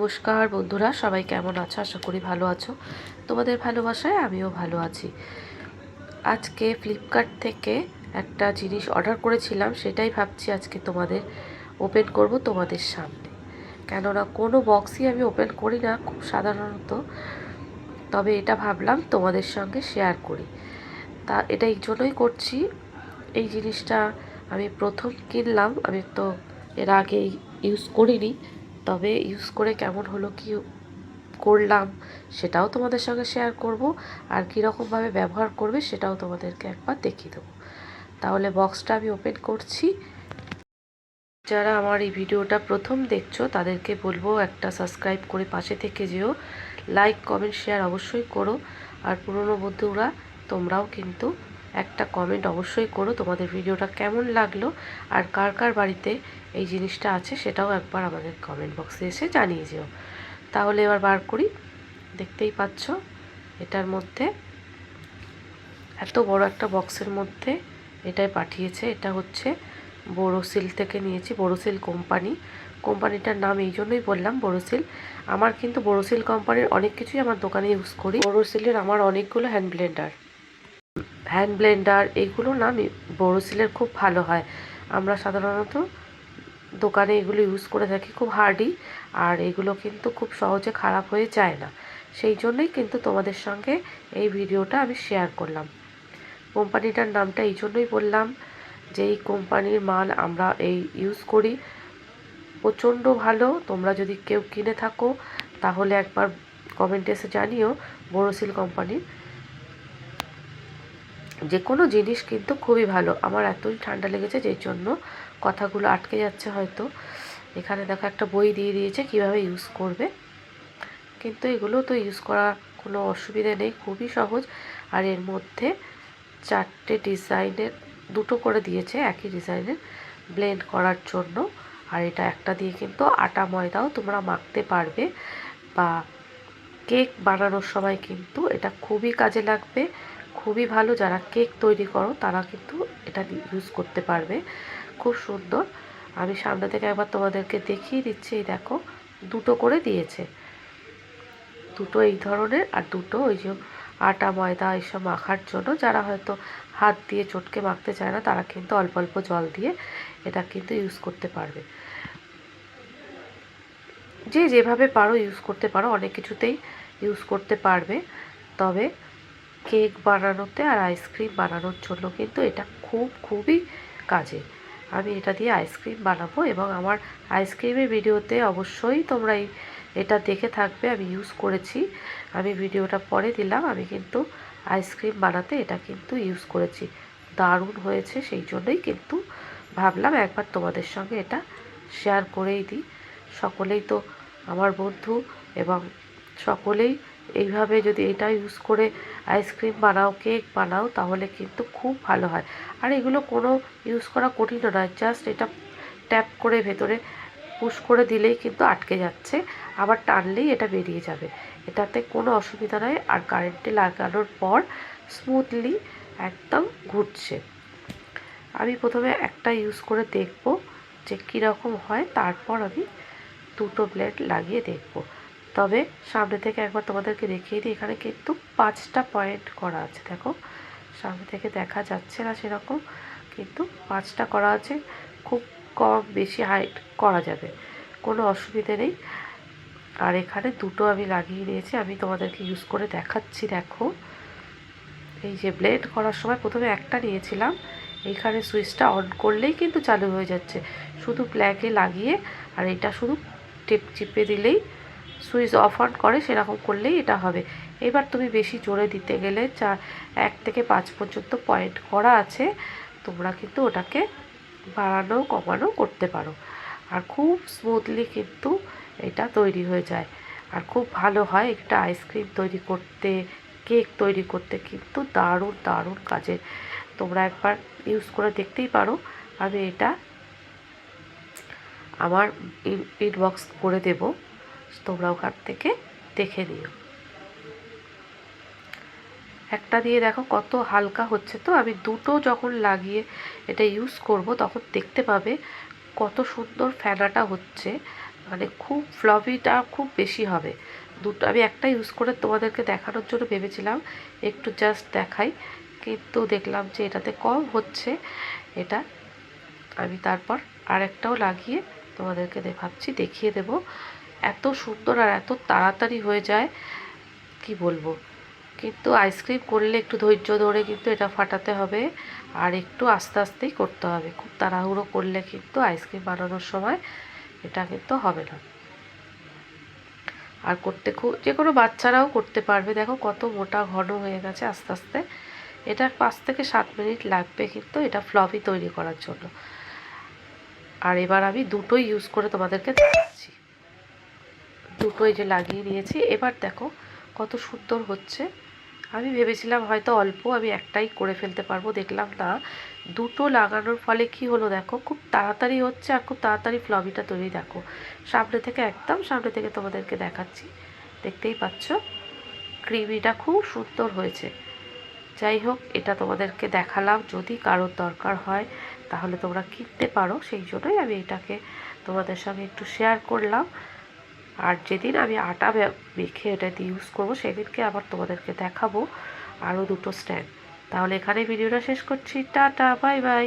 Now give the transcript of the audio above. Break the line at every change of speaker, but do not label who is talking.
নমস্কার বন্ধুরা, সবাই কেমন আছো? আশা করি ভালো আছো। তোমাদের ভালোবাসায় আমিও ভালো আছি। আজকে ফ্লিপকার্ট থেকে একটা জিনিস অর্ডার করেছিলাম, সেটাই ভাবছি আজকে তোমাদের ওপেন করব তোমাদের সামনে। কেননা কোনো বক্সই আমি ওপেন করি না খুব সাধারণত, তবে এটা ভাবলাম তোমাদের সঙ্গে শেয়ার করি। তা এটা এই জন্যই করছি, এই জিনিসটা আমি প্রথম কিনলাম। আমি তো এর আগে ইউজ করিনি, তবে ইউজ করে কেমন হলো, কি করলাম সেটাও তোমাদের সঙ্গে শেয়ার করব, আর কীরকমভাবে ব্যবহার করবে সেটাও তোমাদেরকে একবার দেখিয়ে দেবো। তাহলে বক্সটা আমি ওপেন করছি। যারা আমার এই ভিডিওটা প্রথম দেখছো তাদেরকে বলবো একটা সাবস্ক্রাইব করে পাশে থেকে যেও, লাইক কমেন্ট শেয়ার অবশ্যই করো। আর পুরনো বন্ধুরা তোমরাও কিন্তু একটা কমেন্ট অবশ্যই করো, তোমাদের ভিডিওটা কেমন লাগলো আর কার কার বাড়িতে এই জিনিসটা আছে সেটাও একবার আমাদের কমেন্ট বক্সে এসে জানিয়ে যেও। তাহলে এবার বার করি। দেখতেই পাচ্ছ এটার মধ্যে এত বড় একটা বক্সের মধ্যে এটাই পাঠিয়েছে। এটা হচ্ছে বোরোসিল থেকে নিয়েছি, বোরোসিল কোম্পানিটার নাম এই জন্যই বললাম বোরোসিল। আমার কিন্তু বোরোসিল কোম্পানির অনেক কিছুই আমার দোকানে ইউজ করি। বোরোসিলের আমার অনেকগুলো হ্যান্ড ব্লেন্ডার এগুলো না বোরোসিলের খুব ভালো হয়। আমরা সাধারণত দোকানে এগুলো ইউজ করে থাকি, খুব হার্ডি, আর এগুলো কিন্তু খুব সহজে খারাপ হয়ে যায় না। সেই জন্যই কিন্তু তোমাদের সঙ্গে এই ভিডিওটা আমি শেয়ার করলাম। কোম্পানিটার নামটা এই জন্যই বললাম যে এই কোম্পানির মাল আমরা এই ইউজ করি, প্রচণ্ড ভালো। তোমরা যদি কেউ কিনে থাকো তাহলে একবার কমেন্টে এসে জানিও। বোরোসিল কোম্পানির যে কোনো জিনিস কিন্তু খুবই ভালো। আমার এতই ঠান্ডা লেগেছে যেই জন্য কথাগুলো আটকে যাচ্ছে হয়তো। এখানে দেখো একটা বই দিয়ে দিয়েছে কিভাবে ইউজ করবে, কিন্তু এগুলো তো ইউজ করা কোনো অসুবিধা নেই, খুবই সহজ। আর এর মধ্যে চারটে ডিজাইনের, দুটো করে দিয়েছে একই ডিজাইনের ব্লেন্ড করার জন্য। আর এটা একটা দিয়ে কিন্তু আটা ময়দাও তোমরা মাখতে পারবে, বা কেক বানানোর সময় কিন্তু এটা খুবই কাজে লাগবে, খুবই ভালো। যারা কেক তৈরি করো তারা কিন্তু এটা ইউজ করতে পারবে, খুব সুন্দর। আমি সামনে থেকে একবার তোমাদেরকে দেখিয়ে দিচ্ছি। এই দেখো দুটো করে দিয়েছে, দুটো এই ধরনের আর দুটো ওই যে আটা ময়দা এইসব মাখার জন্য। যারা হয়তো হাত দিয়ে চটকে মাখতে চায় না তারা কিন্তু অল্প অল্প জল দিয়ে এটা কিন্তু ইউজ করতে পারবে। যে যেভাবে পারো ইউজ করতে পারো, অনেক কিছুতেই ইউজ করতে পারবে। তবে কেক বানানোতে আর আইসক্রিম বানানোর জন্য কিন্তু এটা খুবই কাজে। আমি এটা দিয়ে আইসক্রিম বানাবো এবং আমার আইসক্রিমের ভিডিওতে অবশ্যই তোমরা এটা দেখে থাকবে। আমি ইউজ করেছি, আমি ভিডিওটা পরে দিলাম। আমি কিন্তু আইসক্রিম বানাতে এটা কিন্তু ইউজ করেছি, দারুণ হয়েছে। সেই জন্যই কিন্তু ভাবলাম একবার তোমাদের সঙ্গে এটা শেয়ার করেই দিই। সকলেই তো আমার বন্ধু, এবং সকলেই এইভাবে যদি এটা ইউজ করে আইসক্রিম বানাও, কেক বানাও, তাহলে কিন্তু খুব ভালো হয়। আর এগুলো কোনো ইউজ করা কঠিনও নয়, জাস্ট এটা ট্যাপ করে ভেতরে পুশ করে দিলেই কিন্তু আটকে যাচ্ছে, আবার টানলেই এটা বেরিয়ে যাবে। এটাতে কোনো অসুবিধা নয়। আর কারেন্টে লাগানোর পর স্মুথলি একদম ঘুরছে। আমি প্রথমে একটা ইউজ করে দেখব যে কীরকম হয়, তারপর আমি দুটো ব্লেড লাগিয়ে দেখব। তবে সামনে থেকে একবার তোমাদেরকে দেখিয়ে দিই। এখানে কিন্তু 5টা পয়েন্ট করা আছে, দেখো সামনে থেকে দেখা যাচ্ছে না সেরকম, কিন্তু 5টা করা আছে। খুব কম বেশি হাইট করা যাবে, কোনো অসুবিধে নেই। আর এখানে দুটো আমি লাগিয়ে নিয়েছি, আমি তোমাদেরকে ইউজ করে দেখাচ্ছি। দেখো এই যে ব্লেন্ড করার সময় প্রথমে একটা নিয়েছিলাম, এইখানে সুইচটা অন করলেই কিন্তু চালু হয়ে যাচ্ছে, শুধু প্লাগে লাগিয়ে। আর এটা শুধু টিপ চিপে দিলেই সুইচ অফ অন করে, সেরকম করলেই এটা হবে। এবার তুমি বেশি জোরে দিতে গেলে 1 থেকে 5 পর্যন্ত পয়েন্ট করা আছে, তোমরা কিন্তু ওটাকে বাড়ানো কমানো করতে পারো। আর খুব স্মুথলি কিন্তু এটা তৈরি হয়ে যায়, আর খুব ভালো হয়। একটা আইসক্রিম তৈরি করতে, কেক তৈরি করতে কিন্তু দারুণ দারুণ কাজে। তোমরা একবার ইউজ করে দেখতেই পারো। আমি এটা আমার ইনবক্স করে দেব, তোমরা ওখান থেকে দেখে নিও। একটা দিয়ে দেখো কত হালকা হচ্ছে। তো আমি দুটো যখন লাগিয়ে এটা ইউজ করব তখন দেখতে পাবে কত সুন্দর ফেনাটা হচ্ছে। মানে খুব ফ্লফিটা খুব বেশি হবে। দুটো আমি একটা ইউজ করে তোমাদেরকে দেখানোর জন্য ভেবেছিলাম একটু জাস্ট দেখাই, কিন্তু দেখলাম যে এটাতে কম হচ্ছে। এটা আমি তারপর আরেকটাও লাগিয়ে তোমাদেরকে ভাবছি দেখিয়ে দেব। এত সুন্দর আর এত তাড়াতাড়ি হয়ে যায় কি বলবো। কিন্তু আইসক্রিম করলে একটু ধৈর্য ধরে কিন্তু এটা ফাটাতে হবে, আর একটু আস্তে আস্তেই করতে হবে। খুব তাড়াহুড়ো করলে কিন্তু আইসক্রিম বানানোর সময় এটা কিন্তু হবে না। আর করতে খুব, যে কোনো বাচ্চারাও করতে পারবে। দেখো কত মোটা ঘন হয়ে গেছে আস্তে আস্তে। এটা 5 থেকে 7 মিনিট লাগবে কিন্তু এটা ফ্লফি তৈরি করার জন্য। আর এবার আমি দুটোই ইউজ করে তোমাদেরকে দেখাচ্ছি। দুটোই যে লাগিয়ে নিয়েছি, এবার দেখো কত সুন্দর হচ্ছে। আমি ভেবেছিলাম হয়তো অল্প আমি একটাই করে ফেলতে পারবো, দেখলাম না, দুটো লাগানোর ফলে কি হলো দেখো, খুব তাড়াতাড়ি হচ্ছে আর খুব তাড়াতাড়ি ফ্লফিটা তৈরি। দেখো সামনে থেকে, একদম সামনে থেকে তোমাদেরকে দেখাচ্ছি, দেখতেই পাচ্ছ ক্রিমিটা খুব সুন্দর হয়েছে। যাই হোক, এটা তোমাদেরকে দেখালাম, যদি কারোর দরকার হয় তাহলে তোমরা কিনতে পারো, সেই জন্যই আমি এটাকে তোমাদের সঙ্গে একটু শেয়ার করলাম। আর যেদিন আমি আটা মেখে এটাতে ইউজ করবো সেদিনকে আবার তোমাদেরকে দেখাবো আরও দুটো স্ট্যান্ড। তাহলে এখানে ভিডিওটা শেষ করছি। Tata, bye bye.